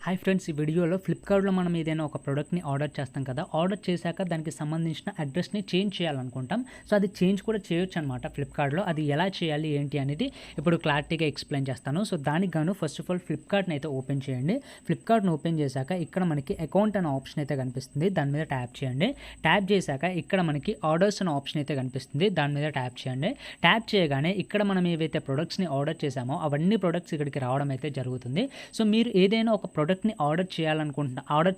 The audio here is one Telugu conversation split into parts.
హాయ్ ఫ్రెండ్స్, ఈ వీడియోలో ఫ్లిప్కార్ట్లో మనం ఏదైనా ఒక ప్రోడక్ట్ని ఆర్డర్ చేస్తాం కదా. ఆర్డర్ చేశాక దానికి సంబంధించిన అడ్రస్ని చేంజ్ చేయాలనుకుంటాం. సో అది చేంజ్ కూడా చేయొచ్చు అనమాట ఫ్లిప్కార్ట్లో. అది ఎలా చేయాలి ఏంటి అనేది ఇప్పుడు క్లారిటీగా ఎక్స్ప్లెయిన్ చేస్తాను. సో దానికి గాను ఫస్ట్ ఆఫ్ ఆల్ ఫ్లిప్కార్ట్ని అయితే ఓపెన్ చేయండి. ఫ్లిప్కార్ట్ని ఓపెన్ చేశాక ఇక్కడ మనకి అకౌంట్ అనే ఆప్షన్ అయితే కనిపిస్తుంది, దాని మీద ట్యాప్ చేయండి. ట్యాప్ చేశాక ఇక్కడ మనకి ఆర్డర్స్ అనే ఆప్షన్ అయితే కనిపిస్తుంది, దాని మీద ట్యాప్ చేయండి. ట్యాప్ చేయగానే ఇక్కడ మనం ఏవైతే ప్రొడక్ట్స్ని ఆర్డర్ చేసామో అవన్నీ ప్రొడక్ట్స్ ఇక్కడికి రావడం అయితే జరుగుతుంది. సో మీరు ఏదైనా ఒక ప్రోడక్ట్ని ఆర్డర్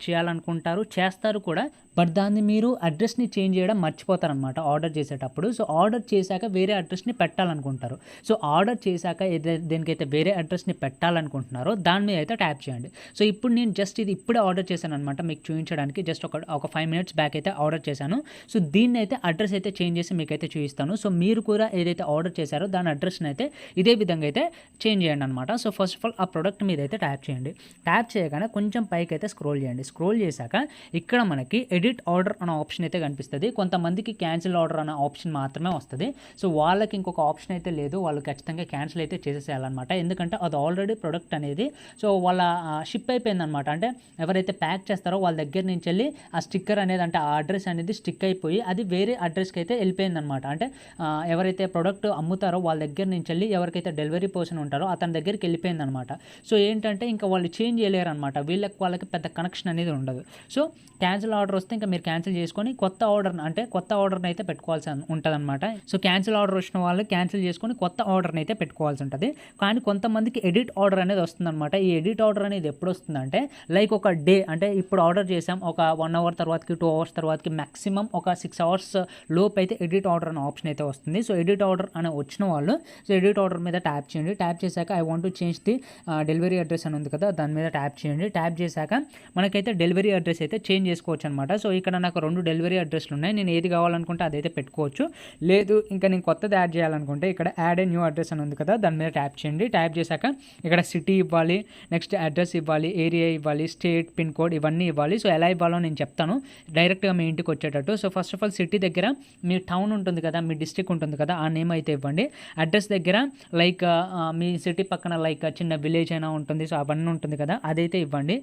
చేయాలనుకుంటారు, చేస్తారు కూడా. బట్ దాన్ని మీరు అడ్రస్ని చేంజ్ చేయడం మర్చిపోతారనమాట ఆర్డర్ చేసేటప్పుడు. సో ఆర్డర్ చేశాక వేరే అడ్రస్ని పెట్టాలనుకుంటారు. సో ఆర్డర్ చేశాక దేనికైతే వేరే అడ్రస్ని పెట్టాలనుకుంటున్నారో దాని మీద అయితే ట్యాప్ చేయండి. సో ఇప్పుడు నేను జస్ట్ ఇది ఇప్పుడే ఆర్డర్ చేశాను అనమాట, మీకు చూపించడానికి. జస్ట్ ఒక 5 minutes బ్యాక్ అయితే ఆర్డర్ చేశాను. సో దీన్ని అయితే అడ్రస్ అయితే చేంజ్ చేసి మీకు అయితే చూపిస్తాను. సో మీరు కూడా ఏదైతే ఆర్డర్ చేశారో దాని అడ్రస్ని అయితే ఇదే విధంగా అయితే చేంజ్ చేయండి అనమాట. సో ఫస్ట్ ఆఫ్ ఆల్ ఆ ప్రోడక్ట్ మీద అయితే ట్యాప్ చేయండి. ట్యాప్ చేయగానే కొంచెం పైకి అయితే స్క్రోల్ చేయండి. స్క్రోల్ చేశాక ఇక్కడ మనకి ఎడిట్ ఆర్డర్ అనే ఆప్షన్ అయితే కనిపిస్తుంది. కొంతమందికి క్యాన్సిల్ ఆర్డర్ అనే ఆప్షన్ మాత్రమే వస్తుంది. సో వాళ్ళకి ఇంకొక ఆప్షన్ అయితే లేదు, వాళ్ళు ఖచ్చితంగా క్యాన్సిల్ అయితే చేసేసేయాలన్నమాట. ఎందుకంటే అది ఆల్రెడీ ప్రొడక్ట్ అనేది సో వాళ్ళ షిప్ అయిపోయిందనమాట. అంటే ఎవరైతే ప్యాక్ చేస్తారో వాళ్ళ దగ్గర నుంచి వెళ్ళి ఆ స్టిక్కర్ అనేది, అంటే ఆ అడ్రస్ అనేది స్టిక్ అయిపోయి అది వేరే అడ్రస్కి అయితే వెళ్ళిపోయిందనమాట. అంటే ఎవరైతే ప్రొడక్ట్ అమ్ముతారో వాళ్ళ దగ్గర నుంచి వెళ్ళి ఎవరికైతే డెలివరీ పర్సన్ ఉంటారో అతని దగ్గరికి వెళ్ళిపోయిందనమాట. సో ఏంటంటే ఇంకా వాళ్ళు చేంజ్ చేయలేరు అనమాట. వాళ్ళకి పెద్ద కనెక్షన్ అనేది ఉండదు. సో క్యాన్సిల్ ఆర్డర్ వస్తే ఇంకా మీరు క్యాన్సిల్ చేసుకొని కొత్త ఆర్డర్ని అయితే పెట్టుకోవాల్సి ఉంటుంది అనమాట. సో క్యాన్సిల్ ఆర్డర్ వచ్చిన వాళ్ళు క్యాన్సిల్ చేసుకొని కొత్త ఆర్డర్ని అయితే పెట్టుకోవాల్సి ఉంటుంది. కానీ కొంతమందికి ఎడిట్ ఆర్డర్ అనేది వస్తుందన్నమాట. ఈ ఎడిట్ ఆర్డర్ అనేది ఎప్పుడు వస్తుందంటే లైక్ ఒక డే, అంటే ఇప్పుడు ఆర్డర్ చేసాం ఒక 1 hour తర్వాతకి 2 hours తర్వాతకి మ్యాక్సిమం ఒక 6 hours లోపు అయితే ఎడిట్ ఆర్డర్ అనే ఆప్షన్ అయితే వస్తుంది. సో ఎడిట్ ఆర్డర్ అని వచ్చిన వాళ్ళు సో ఎడిట్ ఆర్డర్ మీద ట్యాప్ చేయండి. ట్యాప్ చేశాక I want to change the delivery address అని ఉంది కదా, దాని మీద ట్యాప్ చేయండి. ట్యాప్ చేశాక మనకైతే డెలివరీ అడ్రస్ అయితే చేంజ్ చేసుకోవచ్చు అనమాట. సో ఇక్కడ నాకు 2 డెలివరీ అడ్రస్లు ఉన్నాయి, నేను ఏది కావాలనుకుంటే అదైతే పెట్టుకోవచ్చు. లేదు ఇంకా నేను కొత్తది యాడ్ చేయాలనుకుంటే ఇక్కడ యాడ్ ఏ న్యూ అడ్రస్ అని ఉంది కదా, దాని మీద ట్యాప్ చేయండి. ట్యాప్ చేశాక ఇక్కడ సిటీ ఇవ్వాలి, నెక్స్ట్ అడ్రస్ ఇవ్వాలి, ఏరియా ఇవ్వాలి, స్టేట్, పిన్ కోడ్ ఇవన్నీ ఇవ్వాలి. సో ఎలా ఇవ్వాలో నేను చెప్తాను డైరెక్ట్గా మీ ఇంటికి వచ్చేటట్టు. So first of all city దగ్గర మీ టౌన్ ఉంటుంది కదా, మీ డిస్ట్రిక్ట్ ఉంటుంది కదా, ఆ నేమ్ అయితే ఇవ్వండి. అడ్రస్ దగ్గర లైక్ మీ సిటీ పక్కన లైక్ చిన్న విలేజ్ అయినా ఉంటుంది, సో అవన్నీ ఉంటుంది కదా, అదైతే ఇవ్వండి.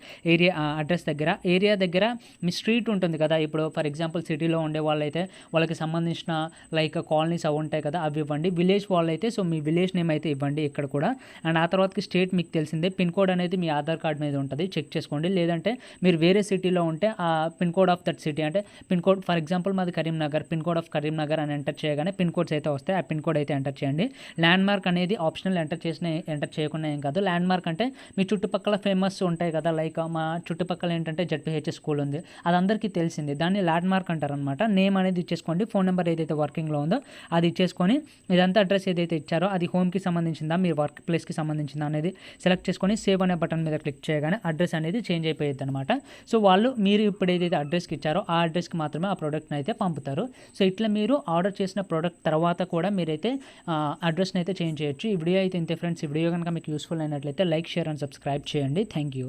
ఏరియా దగ్గర మీ స్ట్రీట్ ఉంటుంది కదా, ఇప్పుడు ఫర్ ఎగ్జాంపుల్ సిటీలో ఉండే వాళ్ళైతే వాళ్ళకి సంబంధించిన లైక్ కాలనీస్ అవి ఉంటాయి కదా, అవి ఇవ్వండి. విలేజ్ వాళ్ళైతే సో మీ విలేజ్ నేమ్ అయితే ఇవ్వండి ఇక్కడ కూడా. అండ్ ఆ తర్వాతకి స్టేట్ మీకు తెలిసిందే, పిన్ కోడ్ అనేది మీ ఆధార్ కార్డ్ మీద ఉంటుంది, చెక్ చేసుకోండి. లేదంటే మీరు వేరే సిటీలో ఉంటే ఆ pin code of that city, అంటే పిన్ కోడ్ ఫర్ ఎగ్జాంపుల్ మాది Karimnagar, pin code of Karimnagar అని ఎంటర్ చేయగానే పిన్ కోడ్స్ అయితే వస్తాయి, ఆ పిన్ కోడ్ అయితే ఎంటర్ చేయండి. ల్యాండ్ మార్క్ అనేది ఆప్షనల్, ఎంటర్ చేయకుండా ఏం కాదు. ల్యాండ్ మార్క్ అంటే మీ చుట్టుపక్కల ఫేమస్ ఉంటాయి కదా, లైక్ మా చుట్టుపక్కల ఏంటంటే జడ్పీహెచ్ఎస్ స్కూల్ ఉంది, అది అందరికీ తెలిసింది, దాన్ని ల్యాండ్ మార్క్ అంటారనమాట. నేమ్ అనేది ఇచ్చేసుకోండి, ఫోన్ నెంబర్ ఏదైతే వర్కింగ్లో ఉందో అది ఇచ్చేసుకొని ఇదంతా అడ్రస్ ఏదైతే ఇచ్చారో అది హోమ్కి సంబంధించిందా మీ వర్క్ ప్లేస్కి సంబంధించిందా అనేది సెలెక్ట్ చేసుకొని సేవ్ అనే బటన్ మీద క్లిక్ చేయగానే అడ్రస్ అనేది చేంజ్ అయిపోయింది అనమాట. సో వాళ్ళు మీరు ఇప్పుడు ఏదైతే అడ్రస్కి ఇచ్చారో ఆ అడ్రస్కి మాత్రమే ఆ ప్రోడక్ట్ని అయితే పంపుతారు. సో ఇట్లా మీరు ఆర్డర్ చేసిన ప్రోడక్ట్ తర్వాత కూడా మీరైతే అడ్రస్ని అయితే చేంజ్ చేయొచ్చు. ఈ వీడియో అయితే ఇంతే ఫ్రెండ్స్. ఈ వీడియో కనుక మీకు యూస్ఫుల్ అయినట్లయితే లైక్, షేర్ అండ్ సబ్స్క్రైబ్ చేయండి. Thank you.